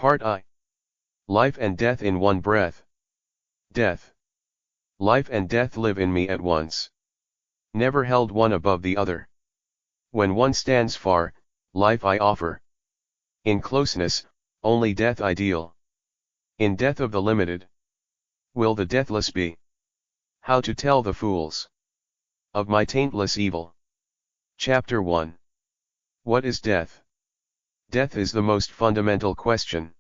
Part I. Life and death in one breath. Death. Life and death live in me at once. Never held one above the other. When one stands far, life I offer. In closeness, only death ideal. In death of the limited, will the deathless be? How to tell the fools of my taintless evil. Chapter 1. What is death? Death is the most fundamental question.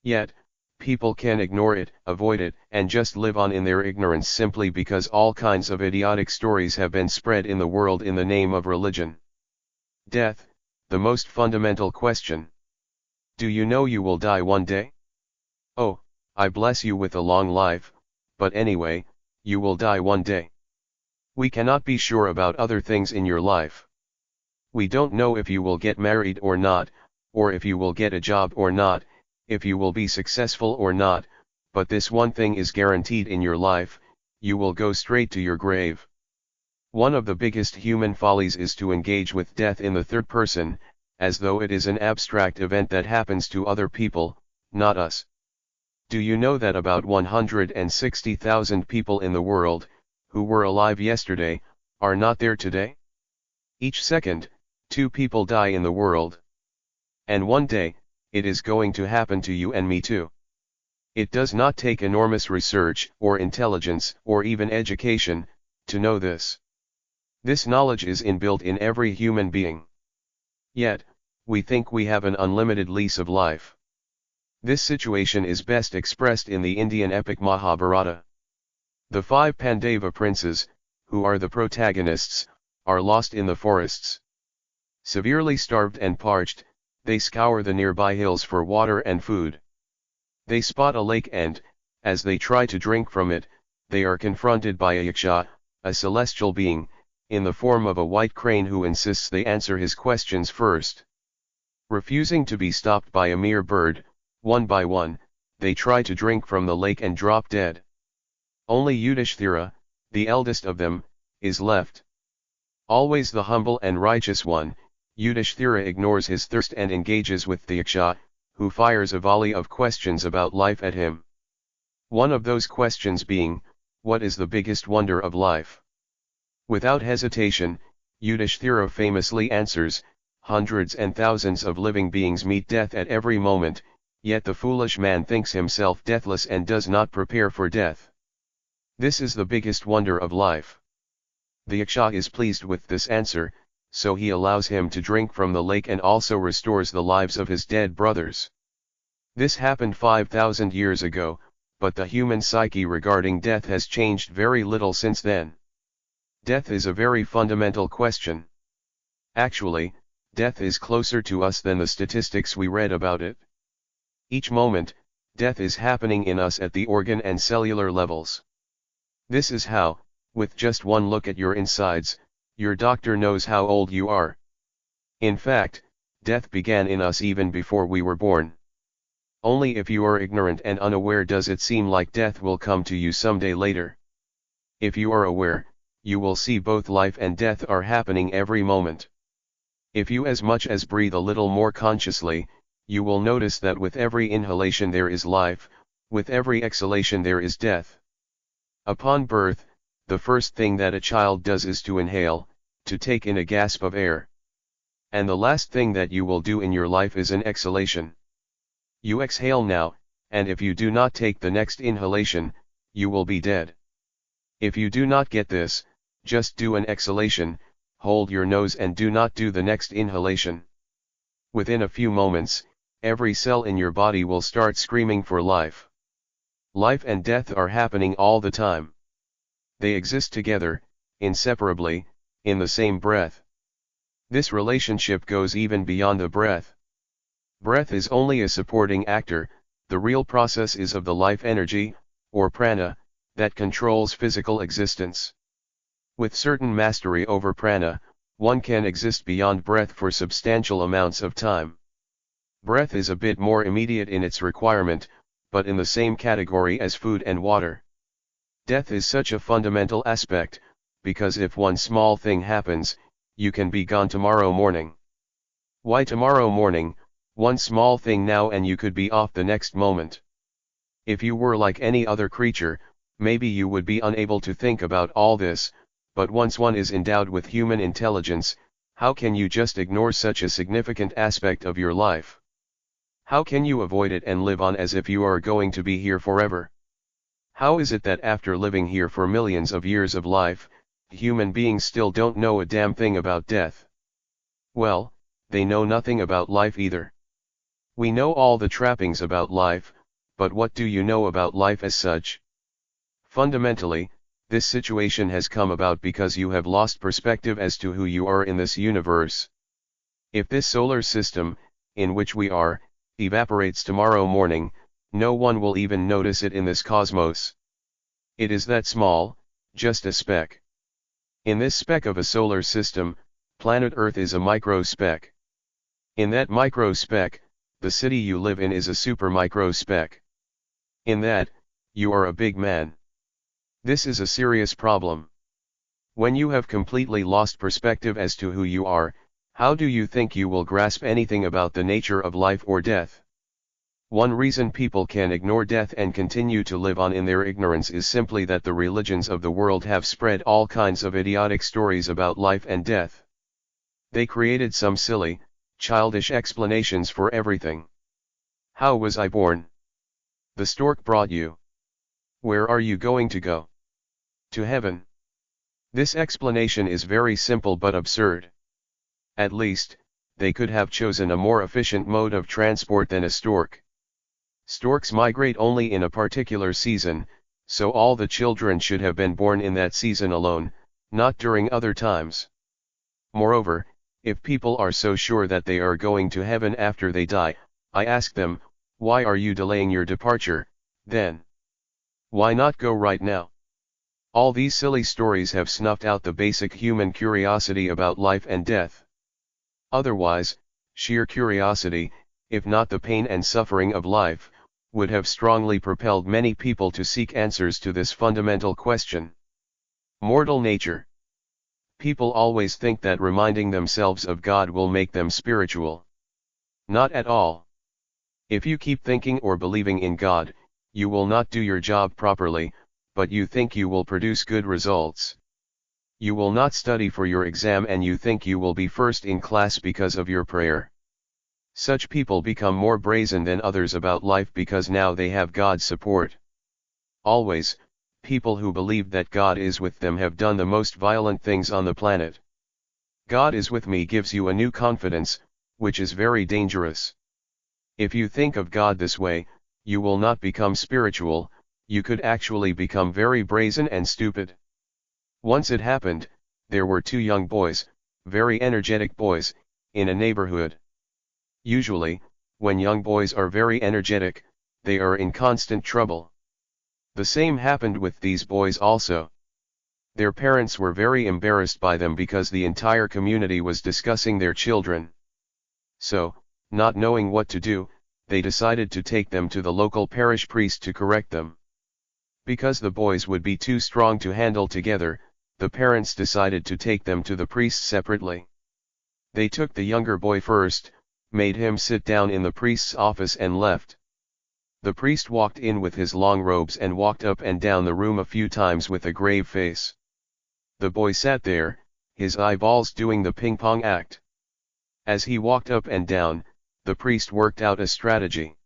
Yet, people can ignore it, avoid it, and just live on in their ignorance simply because all kinds of idiotic stories have been spread in the world in the name of religion. Death, the most fundamental question. Do you know you will die one day? Oh, I bless you with a long life, but anyway, you will die one day. We cannot be sure about other things in your life. We don't know if you will get married or not, or if you will get a job or not, if you will be successful or not, but this one thing is guaranteed in your life: you will go straight to your grave. One of the biggest human follies is to engage with death in the third person, as though it is an abstract event that happens to other people, not us. Do you know that about 160,000 people in the world, who were alive yesterday, are not there today? Each second, 2 people die in the world. And one day, it is going to happen to you and me too. It does not take enormous research, or intelligence, or even education, to know this. This knowledge is inbuilt in every human being. Yet, we think we have an unlimited lease of life. This situation is best expressed in the Indian epic Mahabharata. The 5 Pandava princes, who are the protagonists, are lost in the forests. Severely starved and parched, they scour the nearby hills for water and food. They spot a lake and, as they try to drink from it, they are confronted by a yaksha, a celestial being, in the form of a white crane who insists they answer his questions first. Refusing to be stopped by a mere bird, one by one, they try to drink from the lake and drop dead. Only Yudhishthira, the eldest of them, is left. Always the humble and righteous one, Yudhishthira ignores his thirst and engages with the yaksha, who fires a volley of questions about life at him. One of those questions being, what is the biggest wonder of life? Without hesitation, Yudhishthira famously answers, hundreds and thousands of living beings meet death at every moment, yet the foolish man thinks himself deathless and does not prepare for death. This is the biggest wonder of life. The yaksha is pleased with this answer, so he allows him to drink from the lake and also restores the lives of his dead brothers. This happened 5,000 years ago, but the human psyche regarding death has changed very little since then. Death is a very fundamental question. Actually, death is closer to us than the statistics we read about it. Each moment, death is happening in us at the organ and cellular levels. This is how, with just one look at your insides, your doctor knows how old you are. In fact, death began in us even before we were born. Only if you are ignorant and unaware does it seem like death will come to you someday later. If you are aware, you will see both life and death are happening every moment. If you as much as breathe a little more consciously, you will notice that with every inhalation there is life, with every exhalation there is death. Upon birth, the first thing that a child does is to inhale, to take in a gasp of air. And the last thing that you will do in your life is an exhalation. You exhale now, and if you do not take the next inhalation, you will be dead. If you do not get this, just do an exhalation, hold your nose and do not do the next inhalation. Within a few moments, every cell in your body will start screaming for life. Life and death are happening all the time. They exist together, inseparably, in the same breath. This relationship goes even beyond the breath. Breath is only a supporting actor, the real process is of the life energy, or prana, that controls physical existence. With certain mastery over prana, one can exist beyond breath for substantial amounts of time. Breath is a bit more immediate in its requirement, but in the same category as food and water. Death is such a fundamental aspect, because if one small thing happens, you can be gone tomorrow morning. Why tomorrow morning? One small thing now and you could be off the next moment. If you were like any other creature, maybe you would be unable to think about all this, but once one is endowed with human intelligence, how can you just ignore such a significant aspect of your life? How can you avoid it and live on as if you are going to be here forever? How is it that after living here for millions of years of life, human beings still don't know a damn thing about death? Well, they know nothing about life either. We know all the trappings about life, but what do you know about life as such? Fundamentally, this situation has come about because you have lost perspective as to who you are in this universe. If this solar system, in which we are, evaporates tomorrow morning, no one will even notice it in this cosmos. It is that small, just a speck. In this speck of a solar system, planet Earth is a micro speck. In that micro speck, the city you live in is a super micro speck. In that, you are a big man. This is a serious problem. When you have completely lost perspective as to who you are, how do you think you will grasp anything about the nature of life or death? One reason people can ignore death and continue to live on in their ignorance is simply that the religions of the world have spread all kinds of idiotic stories about life and death. They created some silly, childish explanations for everything. How was I born? The stork brought you. Where are you going to go? To heaven. This explanation is very simple but absurd. At least, they could have chosen a more efficient mode of transport than a stork. Storks migrate only in a particular season, so all the children should have been born in that season alone, not during other times. Moreover, if people are so sure that they are going to heaven after they die, I ask them, why are you delaying your departure, then? Why not go right now? All these silly stories have snuffed out the basic human curiosity about life and death. Otherwise, sheer curiosity, if not the pain and suffering of life, would have strongly propelled many people to seek answers to this fundamental question. Mortal nature. People always think that reminding themselves of God will make them spiritual. Not at all. If you keep thinking or believing in God, you will not do your job properly, but you think you will produce good results. You will not study for your exam and you think you will be first in class because of your prayer. Such people become more brazen than others about life because now they have God's support. Always, people who believe that God is with them have done the most violent things on the planet. God is with me gives you a new confidence, which is very dangerous. If you think of God this way, you will not become spiritual, you could actually become very brazen and stupid. Once it happened, there were two young boys, very energetic boys, in a neighborhood. Usually, when young boys are very energetic, they are in constant trouble. The same happened with these boys also. Their parents were very embarrassed by them because the entire community was discussing their children. So, not knowing what to do, they decided to take them to the local parish priest to correct them. Because the boys would be too strong to handle together, the parents decided to take them to the priest separately. They took the younger boy first, made him sit down in the priest's office and left. The priest walked in with his long robes and walked up and down the room a few times with a grave face. The boy sat there, his eyeballs doing the ping-pong act. As he walked up and down, the priest worked out a strategy.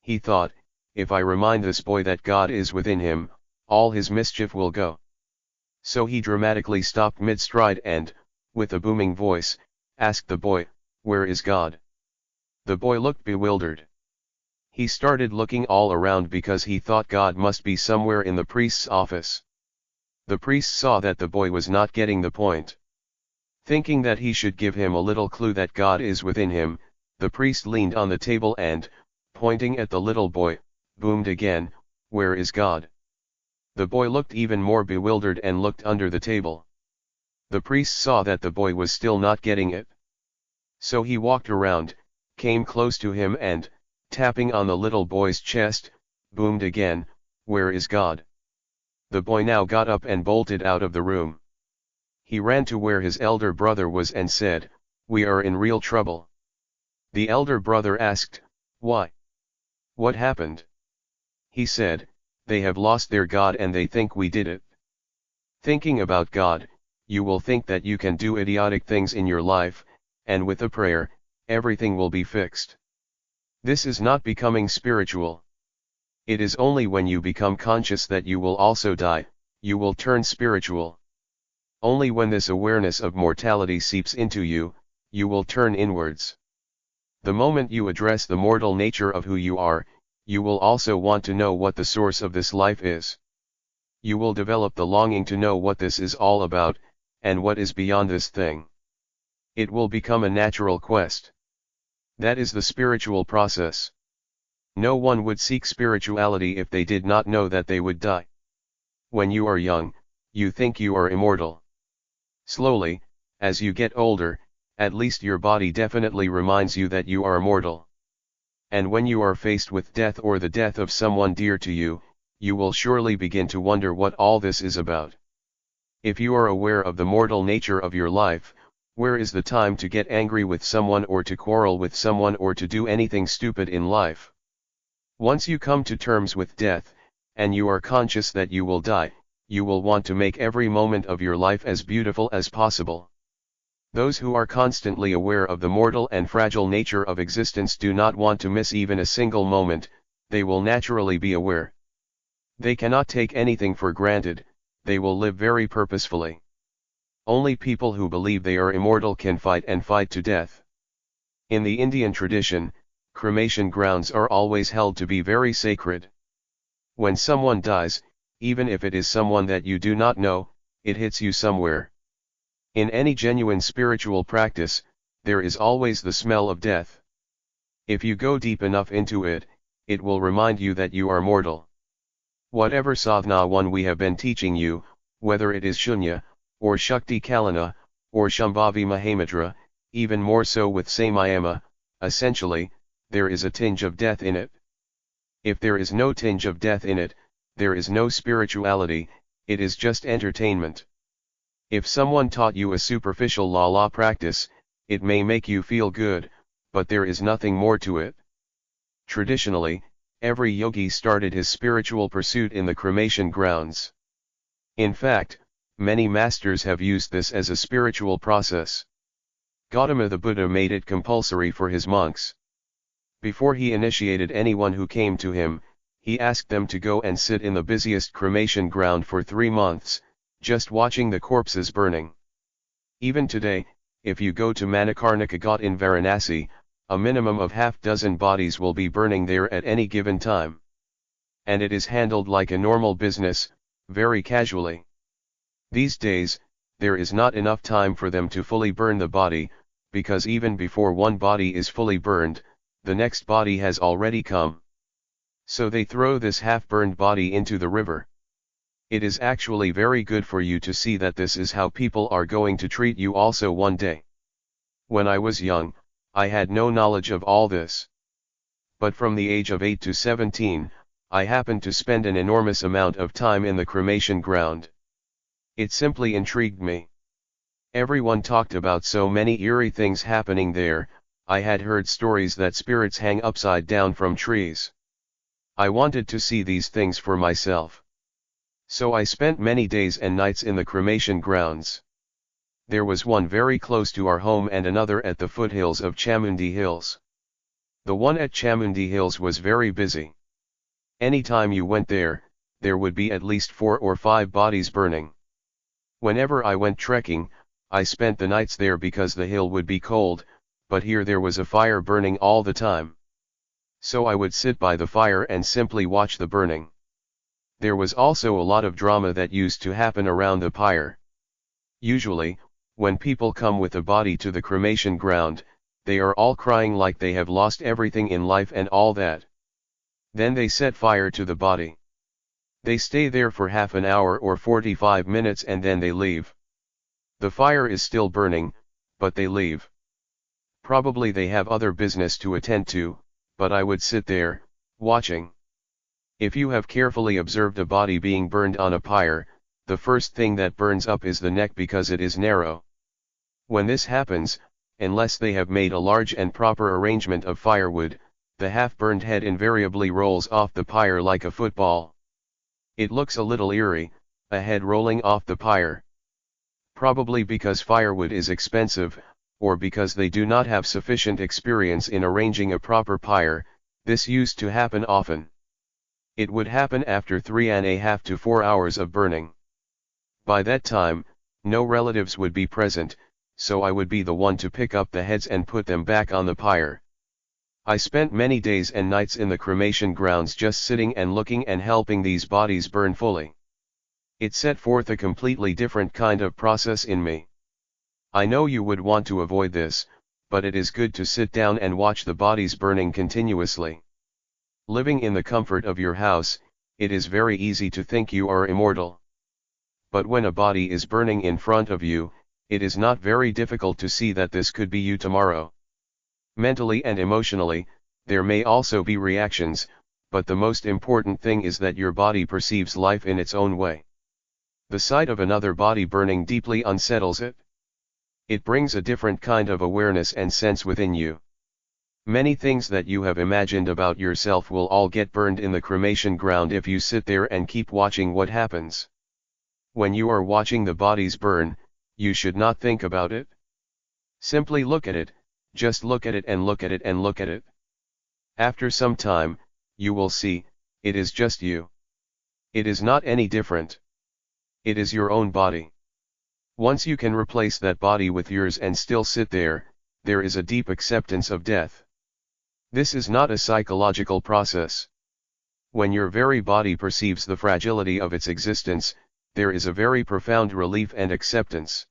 He thought, if I remind this boy that God is within him, all his mischief will go. So he dramatically stopped mid-stride and, with a booming voice, asked the boy, "Where is God?" The boy looked bewildered. He started looking all around because he thought God must be somewhere in the priest's office. The priest saw that the boy was not getting the point. Thinking that he should give him a little clue that God is within him, the priest leaned on the table and, pointing at the little boy, boomed again, "Where is God?" The boy looked even more bewildered and looked under the table. The priest saw that the boy was still not getting it. So he walked around, came close to him and, tapping on the little boy's chest, boomed again, "Where is God?" The boy now got up and bolted out of the room. He ran to where his elder brother was and said, "We are in real trouble." The elder brother asked, "Why? What happened?" He said, "They have lost their God and they think we did it." Thinking about God, you will think that you can do idiotic things in your life, and with a prayer, everything will be fixed. This is not becoming spiritual. It is only when you become conscious that you will also die, you will turn spiritual. Only when this awareness of mortality seeps into you, you will turn inwards. The moment you address the mortal nature of who you are, you will also want to know what the source of this life is. You will develop the longing to know what this is all about, and what is beyond this thing. It will become a natural quest. That is the spiritual process. No one would seek spirituality if they did not know that they would die. When you are young, you think you are immortal. Slowly, as you get older, at least your body definitely reminds you that you are immortal. And when you are faced with death or the death of someone dear to you, you will surely begin to wonder what all this is about. If you are aware of the mortal nature of your life, where is the time to get angry with someone or to quarrel with someone or to do anything stupid in life? Once you come to terms with death, and you are conscious that you will die, you will want to make every moment of your life as beautiful as possible. Those who are constantly aware of the mortal and fragile nature of existence do not want to miss even a single moment. They will naturally be aware. They cannot take anything for granted, they will live very purposefully. Only people who believe they are immortal can fight and fight to death. In the Indian tradition, cremation grounds are always held to be very sacred. When someone dies, even if it is someone that you do not know, it hits you somewhere. In any genuine spiritual practice, there is always the smell of death. If you go deep enough into it, it will remind you that you are mortal. Whatever sadhana one we have been teaching you, whether it is Shunya, or Shakti Kalana, or Shambhavi Mahamudra, even more so with Samayama, essentially, there is a tinge of death in it. If there is no tinge of death in it, there is no spirituality, it is just entertainment. If someone taught you a superficial la practice, it may make you feel good, but there is nothing more to it. Traditionally, every yogi started his spiritual pursuit in the cremation grounds. In fact, many masters have used this as a spiritual process. Gautama the Buddha made it compulsory for his monks. Before he initiated anyone who came to him, he asked them to go and sit in the busiest cremation ground for 3 months, just watching the corpses burning. Even today, if you go to Manikarnika Ghat in Varanasi, a minimum of half dozen bodies will be burning there at any given time. And it is handled like a normal business, very casually. These days, there is not enough time for them to fully burn the body, because even before one body is fully burned, the next body has already come. So they throw this half-burned body into the river. It is actually very good for you to see that this is how people are going to treat you also one day. When I was young, I had no knowledge of all this. But from the age of 8 to 17, I happened to spend an enormous amount of time in the cremation ground. It simply intrigued me. Everyone talked about so many eerie things happening there. I had heard stories that spirits hang upside down from trees. I wanted to see these things for myself. So I spent many days and nights in the cremation grounds. There was one very close to our home and another at the foothills of Chamundi Hills. The one at Chamundi Hills was very busy. Anytime you went there, there would be at least 4 or 5 bodies burning. Whenever I went trekking, I spent the nights there because the hill would be cold, but here there was a fire burning all the time. So I would sit by the fire and simply watch the burning. There was also a lot of drama that used to happen around the pyre. Usually, when people come with a body to the cremation ground, they are all crying like they have lost everything in life and all that. Then they set fire to the body. They stay there for half an hour or 45 minutes and then they leave. The fire is still burning, but they leave. Probably they have other business to attend to, but I would sit there, watching. If you have carefully observed a body being burned on a pyre, the first thing that burns up is the neck because it is narrow. When this happens, Unless they have made a large and proper arrangement of firewood, the half-burned head invariably rolls off the pyre like a football. It looks a little eerie, a head rolling off the pyre. Probably because firewood is expensive, or because they do not have sufficient experience in arranging a proper pyre, this used to happen often. It would happen after 3.5 to 4 hours of burning. By that time, no relatives would be present, so I would be the one to pick up the heads and put them back on the pyre. I spent many days and nights in the cremation grounds just sitting and looking and helping these bodies burn fully. It set forth a completely different kind of process in me. I know you would want to avoid this, but it is good to sit down and watch the bodies burning continuously. Living in the comfort of your house, it is very easy to think you are immortal. But when a body is burning in front of you, it is not very difficult to see that this could be you tomorrow. Mentally and emotionally, there may also be reactions, but the most important thing is that your body perceives life in its own way. The sight of another body burning deeply unsettles it. It brings a different kind of awareness and sense within you. Many things that you have imagined about yourself will all get burned in the cremation ground if you sit there and keep watching what happens. When you are watching the bodies burn, you should not think about it. Simply look at it, just look at it and look at it and look at it. After some time, you will see, it is just you. It is not any different. It is your own body. Once you can replace that body with yours and still sit there, there is a deep acceptance of death. This is not a psychological process. When your very body perceives the fragility of its existence, there is a very profound relief and acceptance.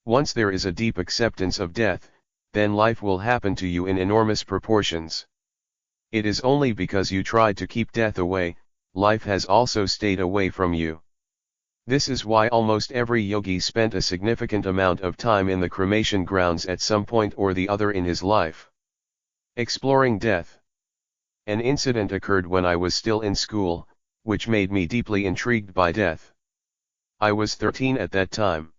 Once there is a deep acceptance of death, then life will happen to you in enormous proportions. It is only because you tried to keep death away, life has also stayed away from you. This is why almost every yogi spent a significant amount of time in the cremation grounds at some point or the other in his life. Exploring death. An incident occurred when I was still in school, which made me deeply intrigued by death. I was 13 at that time.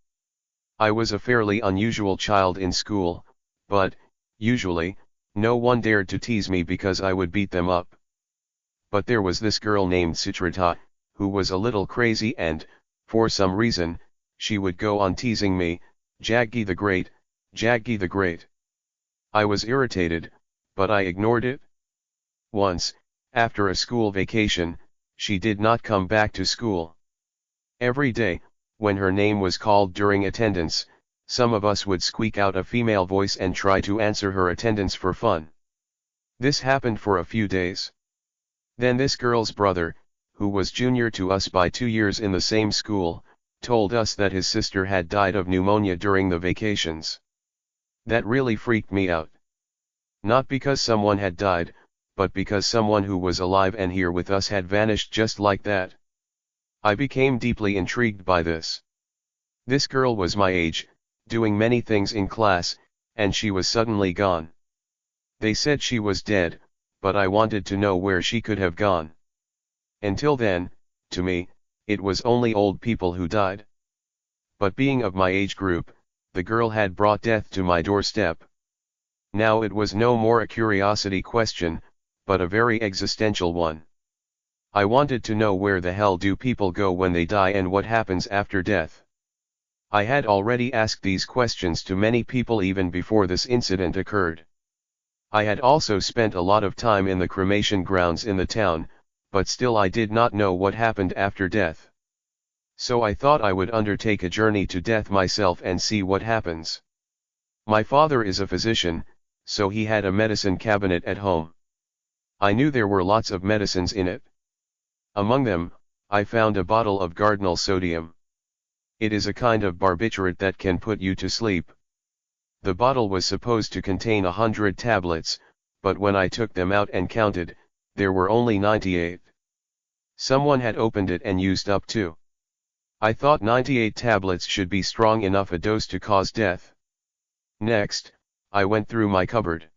I was a fairly unusual child in school, but, usually, no one dared to tease me because I would beat them up. But there was this girl named Suchrita, who was a little crazy and, for some reason, she would go on teasing me, Jaggi the Great, Jaggi the Great. I was irritated, but I ignored it. Once, after a school vacation, she did not come back to school. Every day, when her name was called during attendance, some of us would squeak out a female voice and try to answer her attendance for fun. This happened for a few days. Then this girl's brother, who was junior to us by 2 years in the same school, told us that his sister had died of pneumonia during the vacations. That really freaked me out. Not because someone had died, but because someone who was alive and here with us had vanished just like that. I became deeply intrigued by this. This girl was my age, doing many things in class, and she was suddenly gone. They said she was dead, but I wanted to know where she could have gone. Until then, to me, it was only old people who died. But being of my age group, the girl had brought death to my doorstep. Now it was no more a curiosity question, but a very existential one. I wanted to know where the hell do people go when they die and what happens after death. I had already asked these questions to many people even before this incident occurred. I had also spent a lot of time in the cremation grounds in the town, but still I did not know what happened after death. So I thought I would undertake a journey to death myself and see what happens. My father is a physician, so he had a medicine cabinet at home. I knew there were lots of medicines in it. Among them, I found a bottle of Gardinal sodium. It is a kind of barbiturate that can put you to sleep. The bottle was supposed to contain 100 tablets, but when I took them out and counted, there were only 98. Someone had opened it and used up 2. I thought 98 tablets should be strong enough a dose to cause death. Next, I went through my cupboard.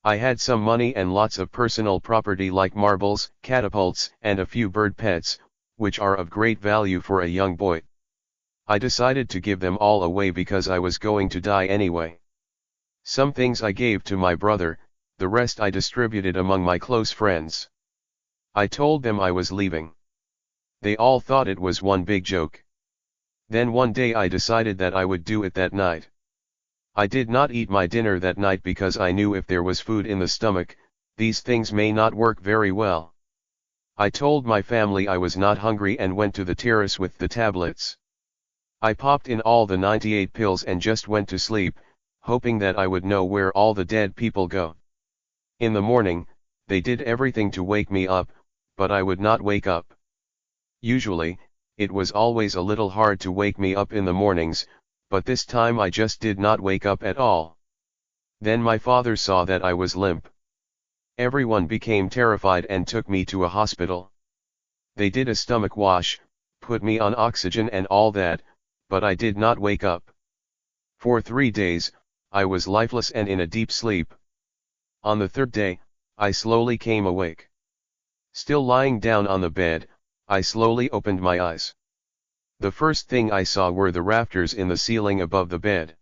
I had some money and lots of personal property like marbles, catapults, and a few bird pets, which are of great value for a young boy. I decided to give them all away because I was going to die anyway. Some things I gave to my brother, the rest I distributed among my close friends. I told them I was leaving. They all thought it was one big joke. Then one day I decided that I would do it that night. I did not eat my dinner that night because I knew if there was food in the stomach, these things may not work very well. I told my family I was not hungry and went to the terrace with the tablets. I popped in all the 98 pills and just went to sleep, hoping that I would know where all the dead people go. In the morning, they did everything to wake me up, but I would not wake up. Usually, it was always a little hard to wake me up in the mornings, but this time I just did not wake up at all. Then my father saw that I was limp. Everyone became terrified and took me to a hospital. They did a stomach wash, put me on oxygen and all that, but I did not wake up. For 3 days, I was lifeless and in a deep sleep. On the third day, I slowly came awake. Still lying down on the bed, I slowly opened my eyes. The first thing I saw were the rafters in the ceiling above the bed.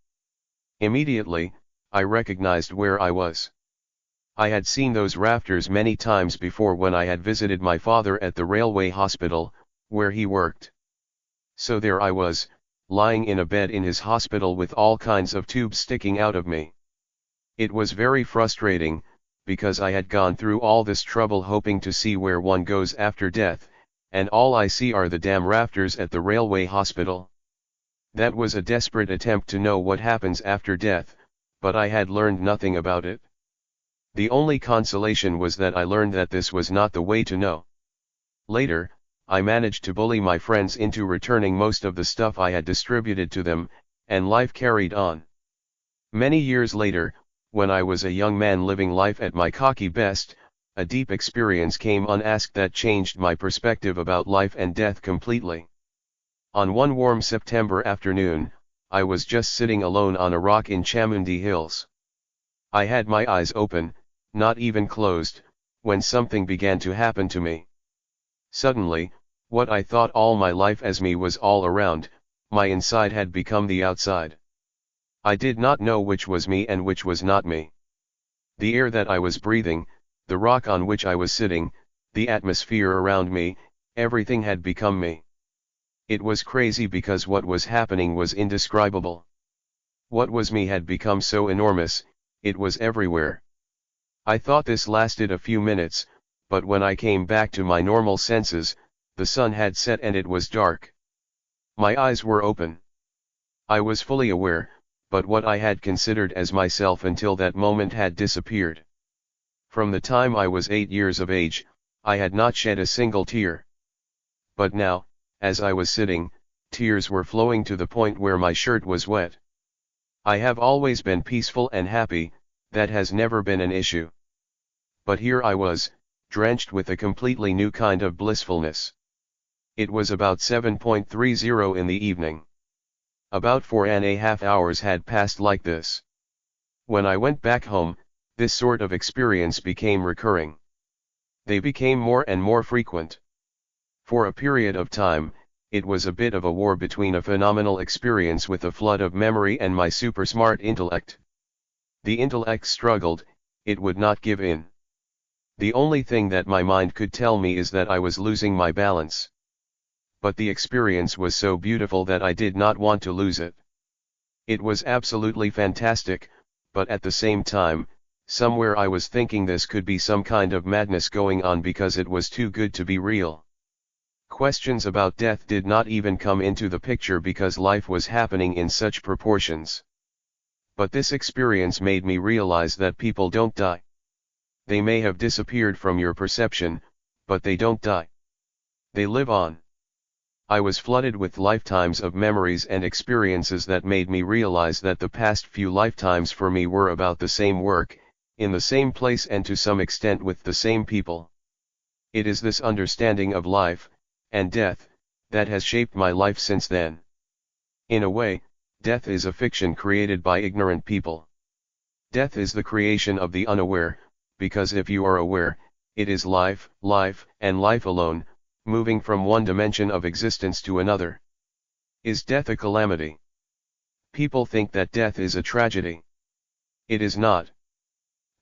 Immediately, I recognized where I was. I had seen those rafters many times before when I had visited my father at the railway hospital, where he worked. So there I was, lying in a bed in his hospital with all kinds of tubes sticking out of me. It was very frustrating, because I had gone through all this trouble hoping to see where one goes after death, and all I see are the damn rafters at the railway hospital. That was a desperate attempt to know what happens after death, but I had learned nothing about it. The only consolation was that I learned that this was not the way to know. Later, I managed to bully my friends into returning most of the stuff I had distributed to them, and life carried on. Many years later, when I was a young man living life at my cocky best, a deep experience came unasked that changed my perspective about life and death completely. On one warm September afternoon, I was just sitting alone on a rock in Chamundi Hills. I had my eyes open, not even closed, when something began to happen to me. Suddenly, what I thought all my life as me was all around, my inside had become the outside. I did not know which was me and which was not me. The air that I was breathing, the rock on which I was sitting, the atmosphere around me, everything had become me. It was crazy because what was happening was indescribable. What was me had become so enormous, it was everywhere. I thought this lasted a few minutes, but when I came back to my normal senses, the sun had set and it was dark. My eyes were open. I was fully aware, but what I had considered as myself until that moment had disappeared. From the time I was 8 years of age, I had not shed a single tear. But now, as I was sitting, tears were flowing to the point where my shirt was wet. I have always been peaceful and happy, that has never been an issue. But here I was, drenched with a completely new kind of blissfulness. It was about 7:30 in the evening. About 4.5 hours had passed like this. When I went back home, this sort of experience became recurring. They became more and more frequent. For a period of time, it was a bit of a war between a phenomenal experience with a flood of memory and my super smart intellect. The intellect struggled, it would not give in. The only thing that my mind could tell me is that I was losing my balance. But the experience was so beautiful that I did not want to lose it. It was absolutely fantastic, but at the same time, somewhere I was thinking this could be some kind of madness going on because it was too good to be real. Questions about death did not even come into the picture because life was happening in such proportions. But this experience made me realize that people don't die. They may have disappeared from your perception, but they don't die. They live on. I was flooded with lifetimes of memories and experiences that made me realize that the past few lifetimes for me were about the same work, in the same place and to some extent with the same people. It is this understanding of life, and death, that has shaped my life since then. In a way, death is a fiction created by ignorant people. Death is the creation of the unaware, because if you are aware, it is life, and life alone, moving from one dimension of existence to another. Is death a calamity? People think that death is a tragedy. It is not.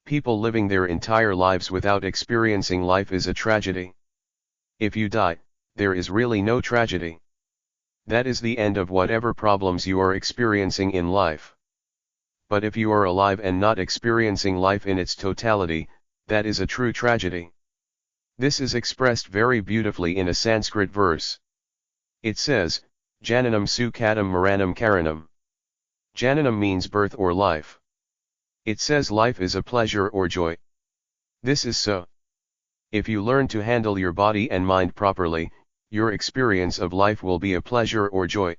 People living their entire lives without experiencing life is a tragedy. If you die, there is really no tragedy. That is the end of whatever problems you are experiencing in life. But if you are alive and not experiencing life in its totality, that is a true tragedy. This is expressed very beautifully in a Sanskrit verse. It says, Jananam sukhatam maranam karanam. Jananam means birth or life. It says life is a pleasure or joy. This is so. If you learn to handle your body and mind properly, your experience of life will be a pleasure or joy.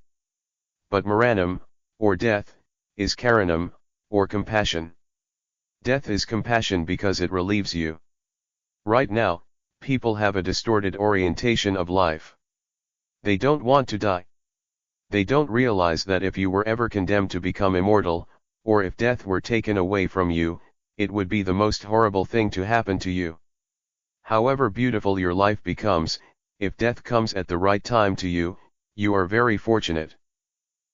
But maranam, or death, is karanam, or compassion. Death is compassion because it relieves you. Right now, people have a distorted orientation of life. They don't want to die. They don't realize that if you were ever condemned to become immortal, or if death were taken away from you, it would be the most horrible thing to happen to you. However beautiful your life becomes, if death comes at the right time to you, you are very fortunate.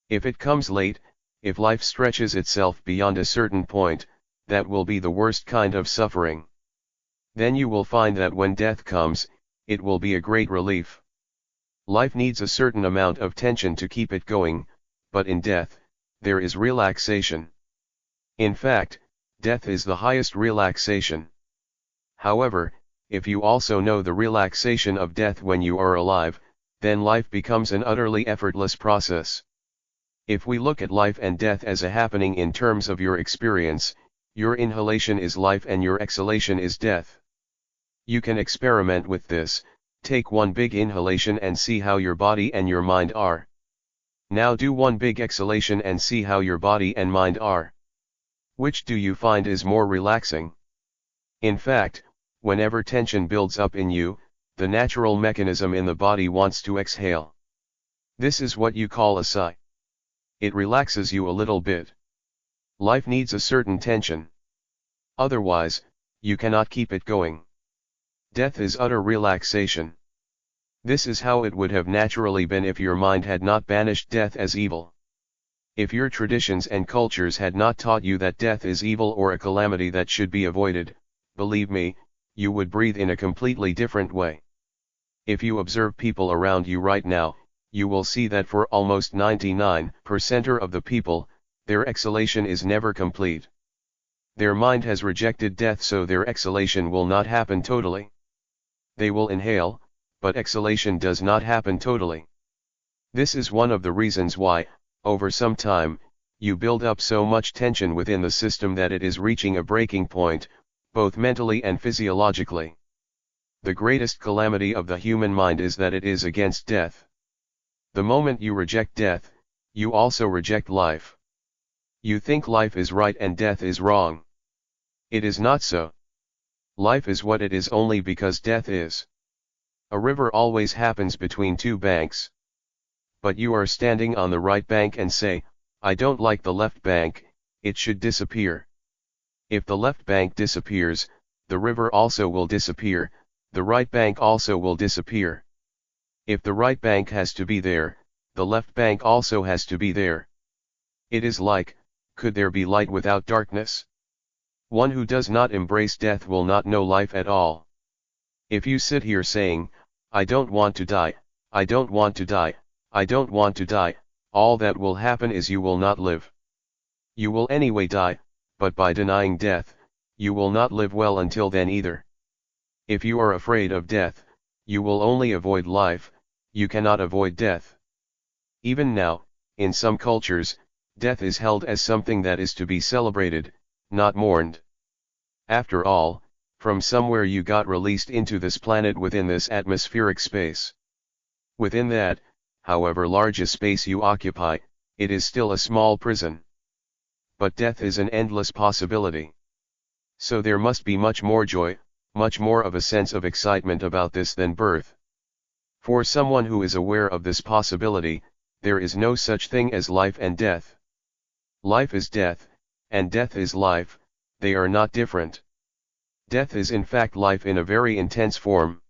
If it comes late, if life stretches itself beyond a certain point, that will be the worst kind of suffering. Then you will find that when death comes, it will be a great relief. Life needs a certain amount of tension to keep it going, but in death, there is relaxation. In fact, death is the highest relaxation. However, if you also know the relaxation of death when you are alive, then life becomes an utterly effortless process. If we look at life and death as a happening in terms of your experience, your inhalation is life and your exhalation is death. You can experiment with this, take one big inhalation and see how your body and your mind are. Now do one big exhalation and see how your body and mind are. Which do you find is more relaxing? In fact, whenever tension builds up in you, the natural mechanism in the body wants to exhale. This is what you call a sigh. It relaxes you a little bit. Life needs a certain tension. Otherwise, you cannot keep it going. Death is utter relaxation. This is how it would have naturally been if your mind had not banished death as evil. If your traditions and cultures had not taught you that death is evil or a calamity that should be avoided, believe me, you would breathe in a completely different way. If you observe people around you right now, you will see that for almost 99% of the people, their exhalation is never complete. Their mind has rejected death, so their exhalation will not happen totally. They will inhale, but exhalation does not happen totally. This is one of the reasons why, over some time, you build up so much tension within the system that it is reaching a breaking point, both mentally and physiologically. The greatest calamity of the human mind is that it is against death. The moment you reject death, you also reject life. You think life is right and death is wrong. It is not so. Life is what it is only because death is. A river always happens between two banks. But you are standing on the right bank and say, I don't like the left bank, it should disappear. If the left bank disappears, the river also will disappear, the right bank also will disappear. If the right bank has to be there, the left bank also has to be there. It is like, could there be light without darkness? One who does not embrace death will not know life at all. If you sit here saying, I don't want to die, I don't want to die, I don't want to die, all that will happen is you will not live. You will anyway die, but by denying death, you will not live well until then either. If you are afraid of death, you will only avoid life, you cannot avoid death. Even now, in some cultures, death is held as something that is to be celebrated, not mourned. After all, from somewhere you got released into this planet within this atmospheric space. Within that, however large a space you occupy, it is still a small prison. But death is an endless possibility. So there must be much more joy, much more of a sense of excitement about this than birth. For someone who is aware of this possibility, there is no such thing as life and death. Life is death, and death is life, they are not different. Death is in fact life in a very intense form.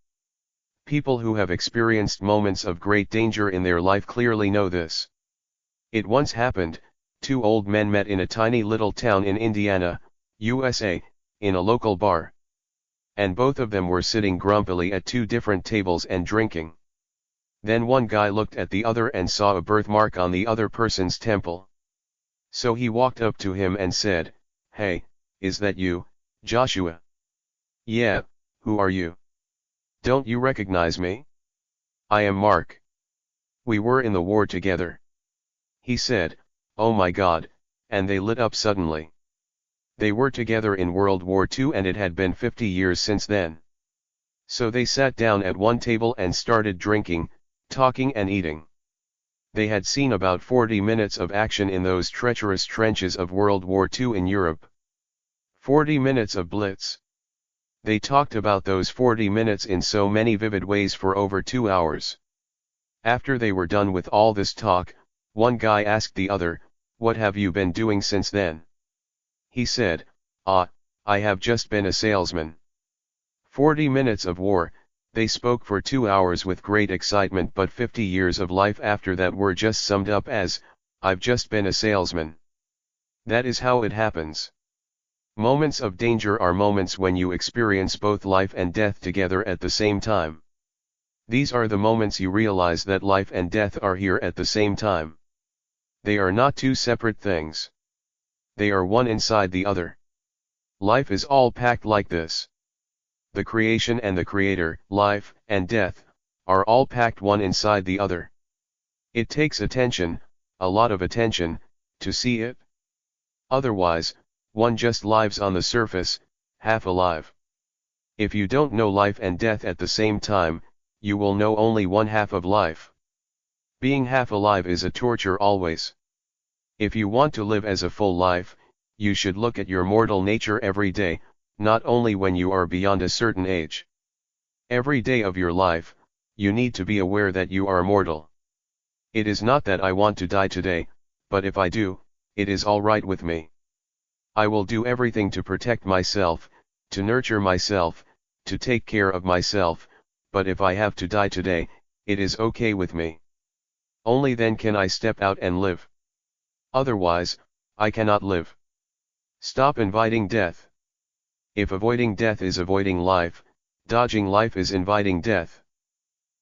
People who have experienced moments of great danger in their life clearly know this. It once happened, Two old men met in a tiny little town in Indiana, USA, in a local bar. And both of them were sitting grumpily at two different tables and drinking. Then one guy looked at the other and saw a birthmark on the other person's temple. So he walked up to him and said, "Hey, is that you, Joshua?" "Yeah, who are you? Don't you recognize me?" "I am Mark. We were in the war together." He said, "Oh my God," and they lit up suddenly. They were together in World War II and it had been 50 years since then. So they sat down at one table and started drinking, talking and eating. They had seen about 40 minutes of action in those treacherous trenches of World War II in Europe. 40 minutes of blitz. They talked about those 40 minutes in so many vivid ways for over 2 hours. After they were done with all this talk, one guy asked the other, "What have you been doing since then?" He said, "I have just been a salesman." 40 minutes of war, they spoke for 2 hours with great excitement, but 50 years of life after that were just summed up as, "I've just been a salesman." That is how it happens. Moments of danger are moments when you experience both life and death together at the same time. These are the moments you realize that life and death are here at the same time. They are not two separate things. They are one inside the other. Life is all packed like this. The creation and the creator, life and death, are all packed one inside the other. It takes attention, a lot of attention, to see it. Otherwise, one just lives on the surface, half alive. If you don't know life and death at the same time, you will know only one half of life. Being half alive is a torture always. If you want to live as a full life, you should look at your mortal nature every day, not only when you are beyond a certain age. Every day of your life, you need to be aware that you are mortal. It is not that I want to die today, but if I do, it is all right with me. I will do everything to protect myself, to nurture myself, to take care of myself, but if I have to die today, it is okay with me. Only then can I step out and live. Otherwise, I cannot live. Stop inviting death. If avoiding death is avoiding life, dodging life is inviting death.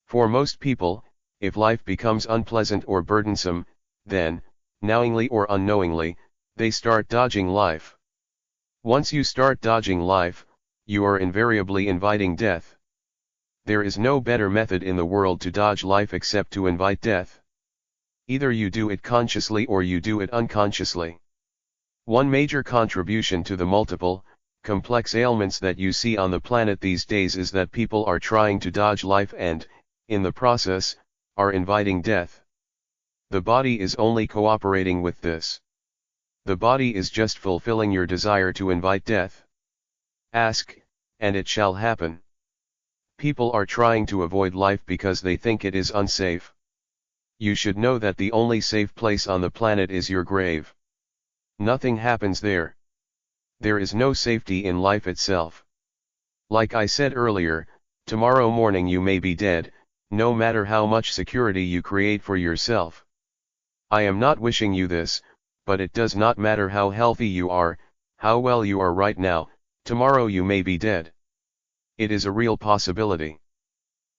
For most people, if life becomes unpleasant or burdensome, then, knowingly or unknowingly, they start dodging life. Once you start dodging life, you are invariably inviting death. There is no better method in the world to dodge life except to invite death. Either you do it consciously or you do it unconsciously. One major contribution to the multiple, complex ailments that you see on the planet these days is that people are trying to dodge life and, in the process, are inviting death. The body is only cooperating with this. The body is just fulfilling your desire to invite death. Ask, and it shall happen. People are trying to avoid life because they think it is unsafe. You should know that the only safe place on the planet is your grave. Nothing happens there. There is no safety in life itself. Like I said earlier, tomorrow morning you may be dead, no matter how much security you create for yourself. I am not wishing you this, but it does not matter how healthy you are, how well you are right now, tomorrow you may be dead. It is a real possibility.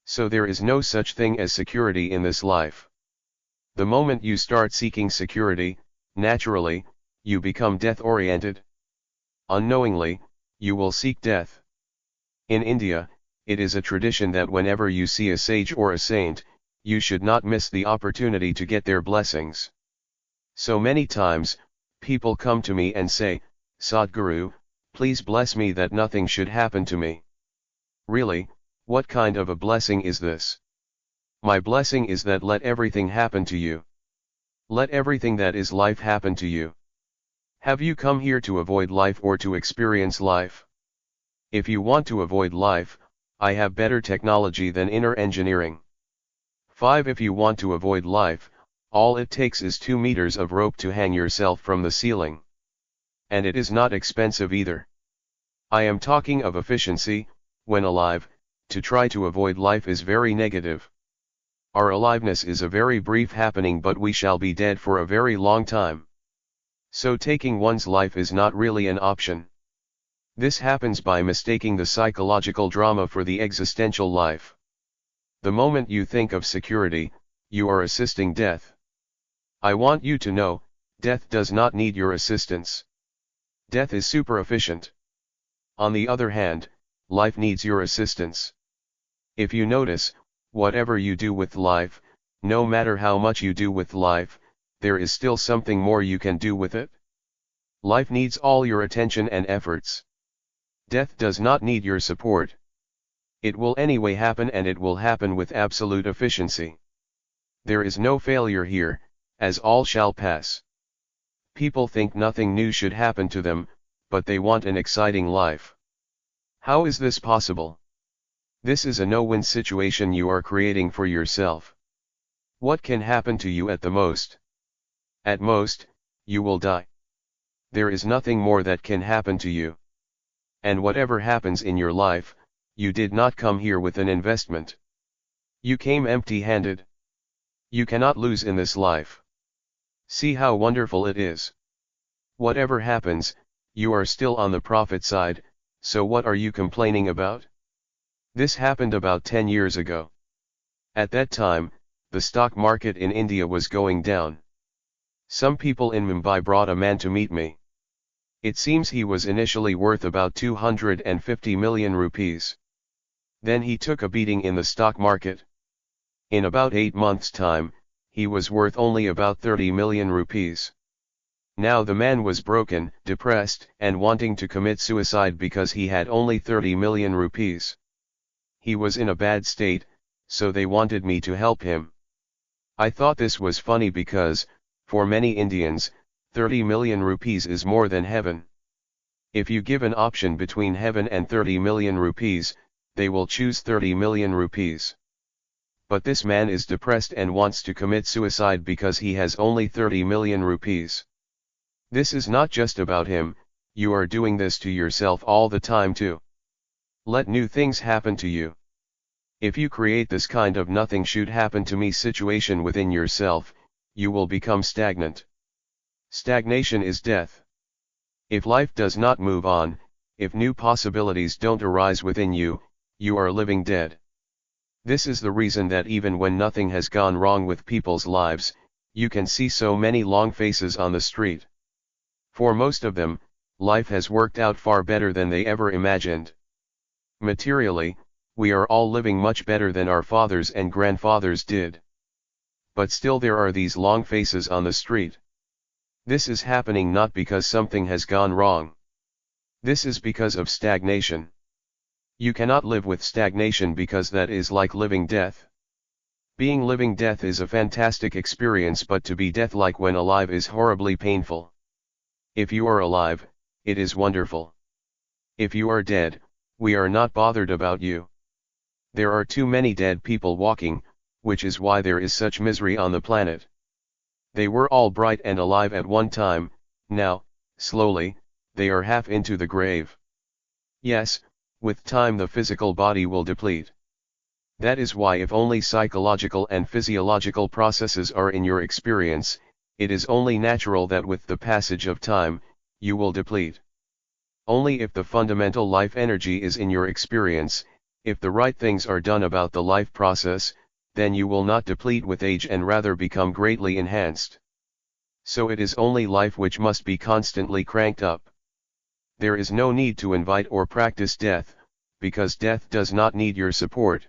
So there is no such thing as security in this life. The moment you start seeking security, naturally, you become death-oriented. Unknowingly, you will seek death. In India, it is a tradition that whenever you see a sage or a saint, you should not miss the opportunity to get their blessings. So many times, people come to me and say, "Sadhguru, please bless me that nothing should happen to me." Really, what kind of a blessing is this? My blessing is that let everything happen to you. Let everything that is life happen to you. Have you come here to avoid life or to experience life? If you want to avoid life, I have better technology than inner engineering. 5. If you want to avoid life, all it takes is 2 meters of rope to hang yourself from the ceiling. And it is not expensive either. I am talking of efficiency. When alive, to try to avoid life is very negative. Our aliveness is a very brief happening, but we shall be dead for a very long time. So taking one's life is not really an option. This happens by mistaking the psychological drama for the existential life. The moment you think of security, you are assisting death. I want you to know, death does not need your assistance. Death is super efficient. On the other hand, life needs your assistance. If you notice, whatever you do with life, no matter how much you do with life, there is still something more you can do with it. Life needs all your attention and efforts. Death does not need your support. It will anyway happen, and it will happen with absolute efficiency. There is no failure here, as all shall pass. People think nothing new should happen to them, but they want an exciting life. How is this possible? This is a no-win situation you are creating for yourself. What can happen to you at the most? At most, you will die. There is nothing more that can happen to you. And whatever happens in your life, you did not come here with an investment. You came empty-handed. You cannot lose in this life. See how wonderful it is. Whatever happens, you are still on the profit side, so what are you complaining about? This happened about 10 years ago. At that time, the stock market in India was going down. Some people in Mumbai brought a man to meet me. It seems he was initially worth about 250 million rupees. Then he took a beating in the stock market. In about 8 months' time, he was worth only about 30 million rupees. Now the man was broken, depressed, and wanting to commit suicide because he had only 30 million rupees. He was in a bad state, so they wanted me to help him. I thought this was funny because, for many Indians, 30 million rupees is more than heaven. If you give an option between heaven and 30 million rupees, they will choose 30 million rupees. But this man is depressed and wants to commit suicide because he has only 30 million rupees. This is not just about him, you are doing this to yourself all the time too. Let new things happen to you. If you create this kind of nothing should happen to me situation within yourself, you will become stagnant. Stagnation is death. If life does not move on, if new possibilities don't arise within you, you are living dead. This is the reason that even when nothing has gone wrong with people's lives, you can see so many long faces on the street. For most of them, life has worked out far better than they ever imagined. Materially, we are all living much better than our fathers and grandfathers did. But still there are these long faces on the street. This is happening not because something has gone wrong. This is because of stagnation. You cannot live with stagnation because that is like living death. Being living death is a fantastic experience, but to be death-like when alive is horribly painful. If you are alive, it is wonderful. If you are dead, we are not bothered about you. There are too many dead people walking, which is why there is such misery on the planet. They were all bright and alive at one time, now, slowly, they are half into the grave. Yes, with time the physical body will deplete. That is why if only psychological and physiological processes are in your experience, it is only natural that with the passage of time, you will deplete. Only if the fundamental life energy is in your experience, if the right things are done about the life process, then you will not deplete with age and rather become greatly enhanced. So it is only life which must be constantly cranked up. There is no need to invite or practice death, because death does not need your support.